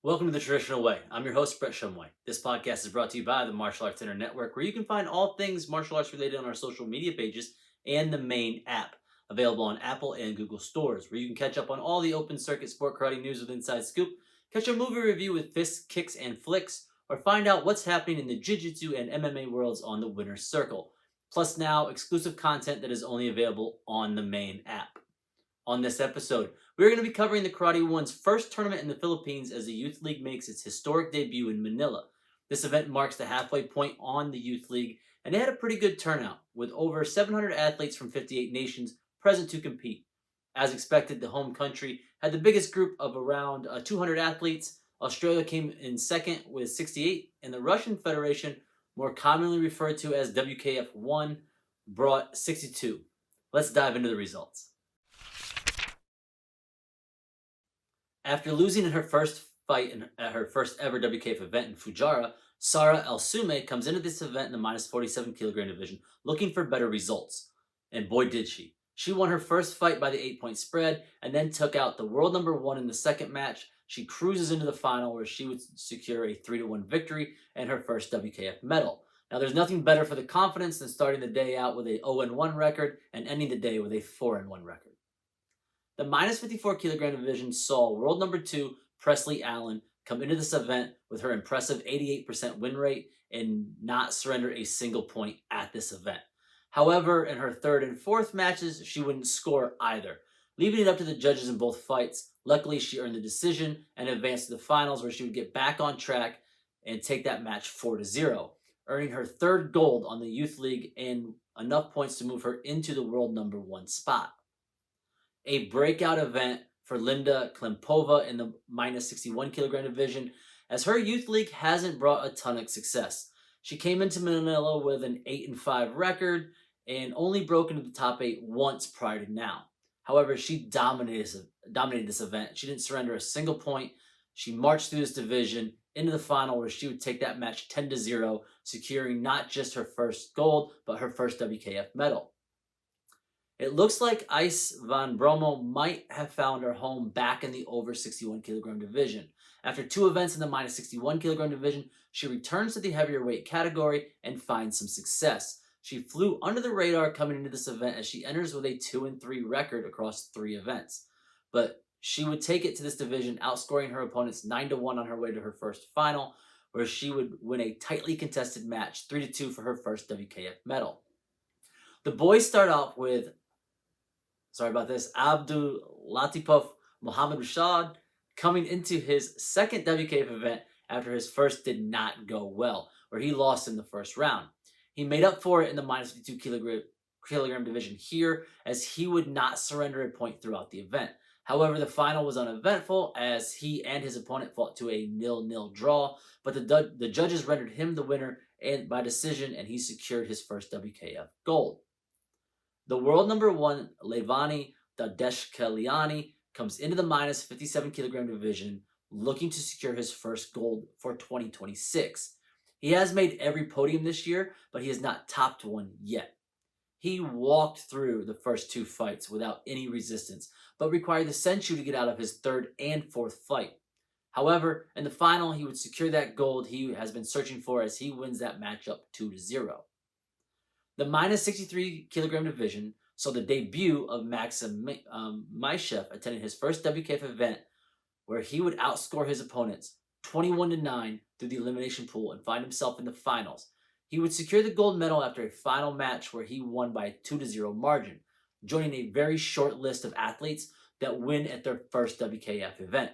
Welcome to the Traditional Way. I'm your host, Brett Shumway. This podcast is brought to you by the Martial Arts Center Network, where you can find all things martial arts related on our social media pages and the main app, available on Apple and Google stores, where you can catch up on all the open circuit sport karate news with Inside Scoop, catch a movie review with fists, kicks, and flicks, or find out what's happening in the Jiu-Jitsu and MMA worlds on the Winner's Circle. Plus now, exclusive content that is only available on the main app. On this episode, we're going to be covering the Karate One's first tournament in the Philippines as the Youth League makes its historic debut in Manila. This event marks the halfway point on the Youth League, and it had a pretty good turnout, with over 700 athletes from 58 nations present to compete. As expected, the home country had the biggest group of around 200 athletes. Australia came in second with 68, and the Russian Federation, more commonly referred to as WKF1, brought 62. Let's dive into the results. After losing in her first fight at her first ever WKF event in Fujairah, Sara El Sume comes into this event in the minus 47 kilogram division looking for better results. And boy did she. She won her first fight by the 8-point spread and then took out the world number one in the second match. She cruises into the final where she would secure a 3-1 victory and her first WKF medal. Now there's nothing better for the confidence than starting the day out with a 0-1 record and ending the day with a 4-1 record. The minus 54 kilogram division saw world number 2 Presley Allen come into this event with her impressive 88% win rate and not surrender a single point at this event. However, in her third and fourth matches, she wouldn't score either, leaving it up to the judges in both fights. Luckily, she earned the decision and advanced to the finals, where she would get back on track and take that match 4-0, earning her third gold on the Youth League and enough points to move her into the world number 1 spot. A breakout event for Linda Klempova in the minus 61 kilogram division, as her Youth League hasn't brought a ton of success. She came into Manila with an 8-5 record and only broke into the top 8 once prior to now. However, she dominated this event. She didn't surrender a single point. She marched through this division into the final, where she would take that match 10-0, securing not just her first gold, but her first WKF medal. It looks like Ice Van Bromo might have found her home back in the over 61 kilogram division. After 2 events in the minus 61 kilogram division, she returns to the heavier weight category and finds some success. She flew under the radar coming into this event, as she enters with a 2-3 record across 3 events. But she would take it to this division, outscoring her opponents 9-1 on her way to her first final, where she would win a tightly contested match 3-2 for her first WKF medal. The boys start off with Abdul Latifov Muhammad Rashad coming into his second WKF event after his first did not go well, where he lost in the first round. He made up for it in the minus 52 kilogram division here, as he would not surrender a point throughout the event. However, the final was uneventful, as he and his opponent fought to a 0-0 draw, but the judges rendered him the winner and by decision, and he secured his first WKF gold. The world number 1, Levani Dadeshkeliani, comes into the minus 57 kilogram division looking to secure his first gold for 2026. He has made every podium this year, but he has not topped one yet. He walked through the first 2 fights without any resistance, but required the Senshu to get out of his third and fourth fight. However, in the final, he would secure that gold he has been searching for, as he wins that matchup 2-0. The minus 63 kilogram division saw the debut of Maxim Maishev attending his first WKF event, where he would outscore his opponents 21-9 through the elimination pool and find himself in the finals. He would secure the gold medal after a final match where he won by a 2-0 margin, joining a very short list of athletes that win at their first WKF event.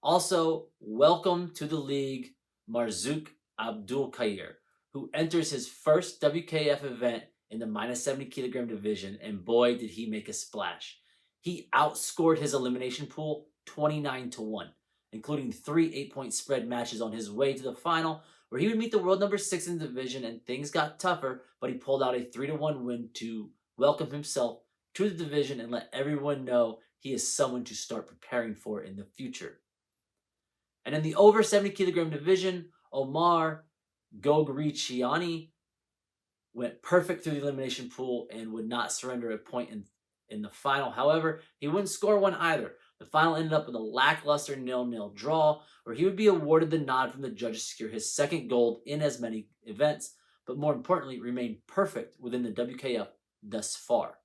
Also, welcome to the league, Marzouk Abdul Khair, who enters his first WKF event in the minus 70 kilogram division, and boy did he make a splash. He outscored his elimination pool 29-1, including 3 8-point spread matches on his way to the final, where he would meet the world number 6 in the division, and things got tougher, but he pulled out a 3-1 win to welcome himself to the division and let everyone know he is someone to start preparing for in the future. And in the over 70 kilogram division, Omar Gogriciani went perfect through the elimination pool and would not surrender a point in the final. However, he wouldn't score one either. The final ended up with a lackluster 0-0 draw, where he would be awarded the nod from the judges to secure his second gold in as many events, but more importantly, remained perfect within the WKF thus far.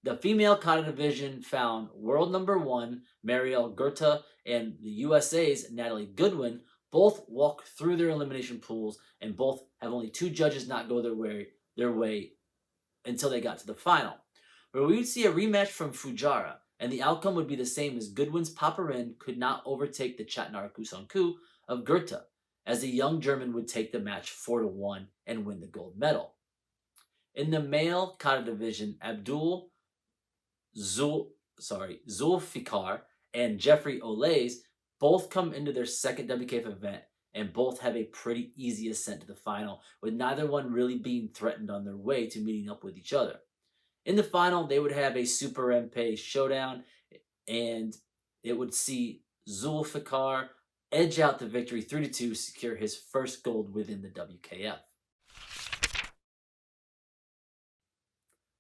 The female kata division found world number one Marielle Goethe and the USA's Natalie Goodwin both walk through their elimination pools, and both have only two judges not go their way until they got to the final, where we would see a rematch from Fujara, and the outcome would be the same as Goodwin's Paparin could not overtake the Chatnar Kusanku of Goethe, as the young German would take the match 4-1 and win the gold medal. In the male kata division, Zulfikar and Jeffrey Olays both come into their second WKF event, and both have a pretty easy ascent to the final, with neither one really being threatened on their way to meeting up with each other. In the final, they would have a Super MP showdown, and it would see Zulfikar edge out the victory 3-2, secure his first gold within the WKF.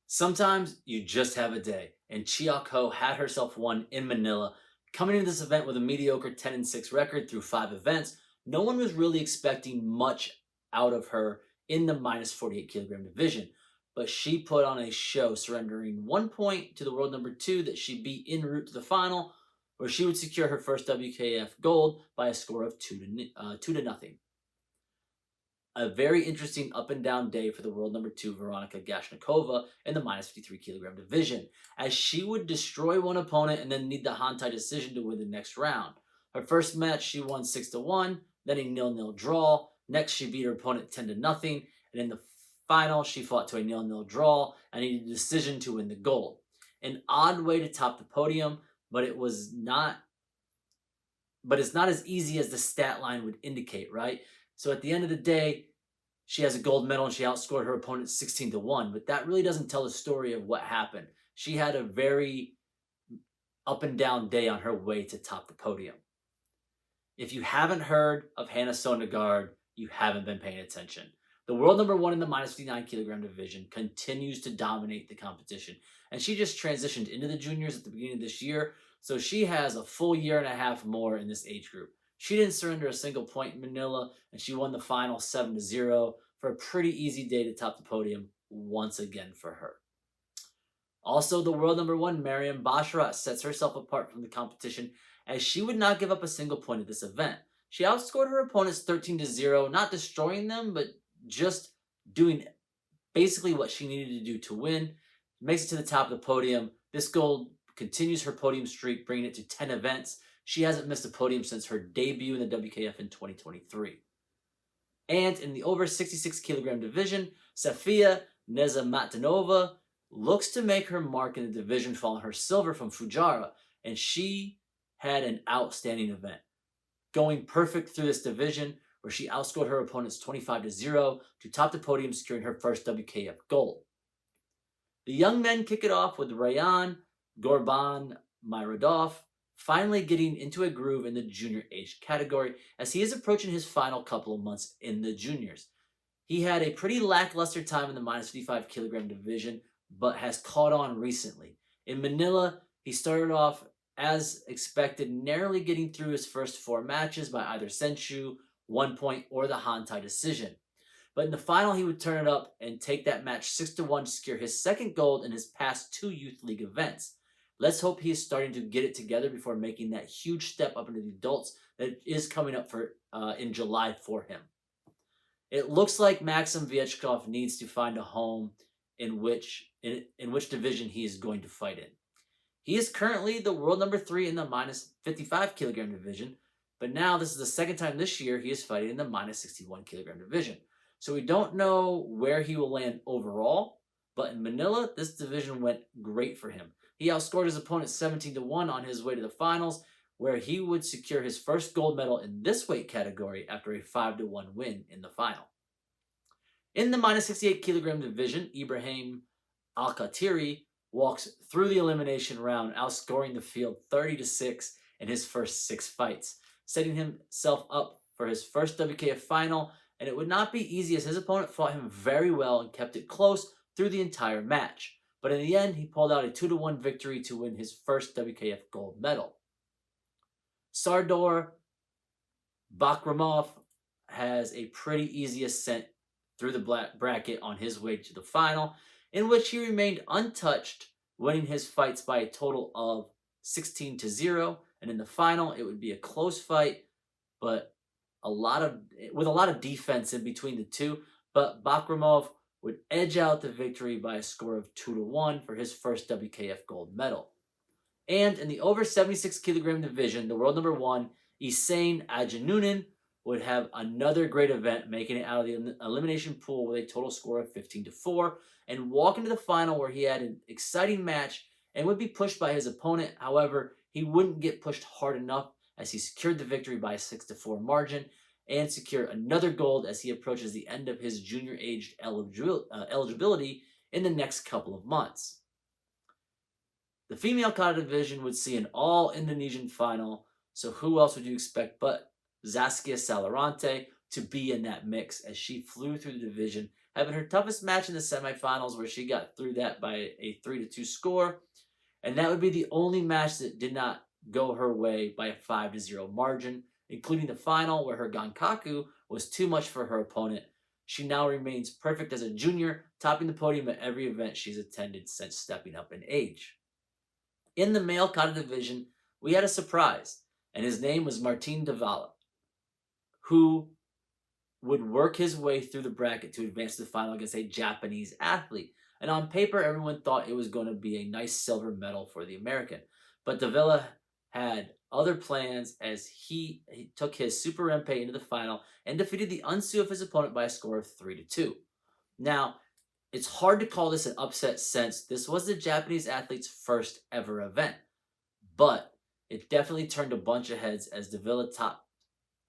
Sometimes you just have a day, and Chiak Ho had herself one in Manila. Coming into this event with a mediocre 10-6 record through 5 events, no one was really expecting much out of her in the minus 48 kilogram division, but she put on a show, surrendering 1 point to the world number 2 that she beat en route to the final, where she would secure her first WKF gold by a score of 2-0. A very interesting up and down day for the world number 2 Veronika Gashnikova in the minus 53 kilogram division, as she would destroy one opponent and then need the Hantai decision to win the next round. Her first match she won 6-1, then a 0-0 draw. Next she beat her opponent 10-0, and in the final she fought to a 0-0 draw and needed a decision to win the gold. An odd way to top the podium, but it's not as easy as the stat line would indicate, right? So at the end of the day, she has a gold medal and she outscored her opponent 16-1, but that really doesn't tell the story of what happened. She had a very up and down day on her way to top the podium. If you haven't heard of Hannah Sondergaard, you haven't been paying attention. The world number 1 in the minus 59 kilogram division continues to dominate the competition, and she just transitioned into the juniors at the beginning of this year, so she has a full year and a half more in this age group. She didn't surrender a single point in Manila, and she won the final 7-0 for a pretty easy day to top the podium once again for her. Also, the world number 1, Mariam Basharat, sets herself apart from the competition, as she would not give up a single point at this event. She outscored her opponents 13-0, not destroying them, but just doing basically what she needed to do to win. Makes it to the top of the podium. This gold continues her podium streak, bringing it to 10 events. She hasn't missed a podium since her debut in the WKF in 2023. And in the over 66 kilogram division, Safia Nezamatanova looks to make her mark in the division following her silver from Fujara, and she had an outstanding event, going perfect through this division, where she outscored her opponents 25-0 to top the podium, securing her first WKF gold. The young men kick it off with Rayan Gorban Myrodov finally getting into a groove in the junior age category, as he is approaching his final couple of months in the juniors. He had a pretty lackluster time in the minus 55 kilogram division, but has caught on recently. In Manila, he started off as expected, narrowly getting through his first 4 matches by either Senshu, 1 point, or the Hantai decision. But in the final, he would turn it up and take that match 6-1 to secure his second gold in his past 2 youth league events. Let's hope he is starting to get it together before making that huge step up into the adults that is coming up for in July for him. It looks like Maxim Vyechkov needs to find a home in which division he is going to fight in. He is currently the world number 3 in the minus 55 kilogram division, but now this is the second time this year he is fighting in the minus 61 kilogram division. So we don't know where he will land overall, but in Manila, this division went great for him. He outscored his opponent 17-1 on his way to the finals, where he would secure his first gold medal in this weight category after a 5-1 win in the final. In the minus 68 kilogram division, Ibrahim Al-Khatiri walks through the elimination round, outscoring the field 30-6 in his first 6 fights, setting himself up for his first WKF final, and it would not be easy as his opponent fought him very well and kept it close through the entire match. but in the end, he pulled out a 2-1 victory to win his first WKF gold medal. Sardor Bakramov has a pretty easy ascent through the bracket on his way to the final, in which he remained untouched, winning his fights by a total of 16-0. And in the final, it would be a close fight, but with a lot of defense in between the two. But Bakramov would edge out the victory by a score of 2-1 for his first WKF gold medal. And in the over 76 kilogram division, the world number 1, Hüseyin Ajanunin, would have another great event, making it out of the elimination pool with a total score of 15-4, and walk into the final where he had an exciting match and would be pushed by his opponent. However, he wouldn't get pushed hard enough as he secured the victory by a 6-4 margin and secure another gold as he approaches the end of his junior-aged eligibility in the next couple of months. The female kata division would see an all-Indonesian final, so who else would you expect but Zaskia Salarante to be in that mix as she flew through the division, having her toughest match in the semifinals where she got through that by a 3-2 score, and that would be the only match that did not go her way by a 5-0 margin, including the final where her Gankaku was too much for her opponent. She now remains perfect as a junior, topping the podium at every event she's attended since stepping up in age. In the male kata division, we had a surprise, and his name was Martin Davala, who would work his way through the bracket to advance to the final against a Japanese athlete. And on paper, everyone thought it was going to be a nice silver medal for the American. But Davila had other plans as he took his Super Rempe into the final and defeated the Unsu of his opponent by a score of 3-2. Now, it's hard to call this an upset since this was the Japanese athlete's first ever event. But it definitely turned a bunch of heads as Davila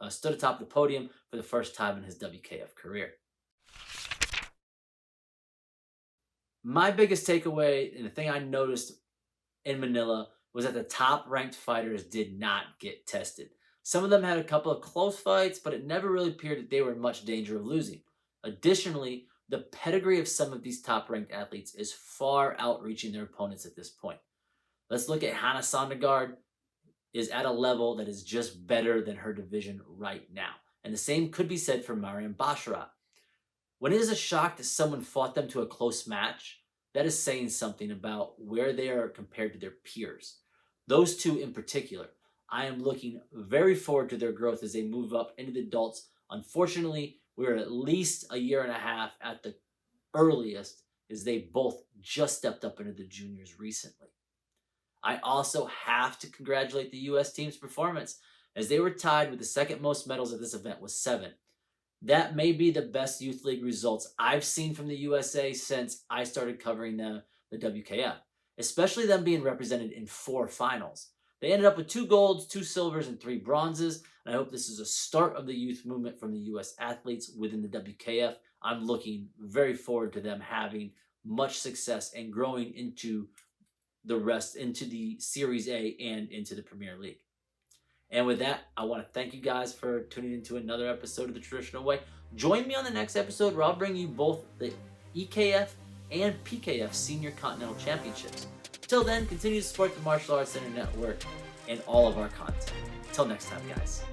stood atop the podium for the first time in his WKF career. My biggest takeaway, and the thing I noticed in Manila, was that the top-ranked fighters did not get tested. Some of them had a couple of close fights, but it never really appeared that they were in much danger of losing. Additionally, the pedigree of some of these top-ranked athletes is far outreaching their opponents at this point. Let's look at Hannah Sondergaard, is at a level that is just better than her division right now. And the same could be said for Mariam Bashara. When it is a shock that someone fought them to a close match, that is saying something about where they are compared to their peers. Those two in particular, I am looking very forward to their growth as they move up into the adults. Unfortunately, we're at least a year and a half at the earliest, as they both just stepped up into the juniors recently. I also have to congratulate the U.S. team's performance, as they were tied with the second most medals at this event with 7. That may be the best youth league results I've seen from the USA since I started covering the WKF, especially them being represented in 4 finals. They ended up with 2 golds, 2 silvers, and 3 bronzes, and I hope this is a start of the youth movement from the U.S. athletes within the WKF. I'm looking very forward to them having much success and growing into the Series A and into the Premier League. And with that, I want to thank you guys for tuning into another episode of The Traditional Way. Join me on the next episode where I'll bring you both the EKF and PKF Senior Continental Championships. Till then, continue to support the Martial Arts Center Network and all of our content. Till next time, guys.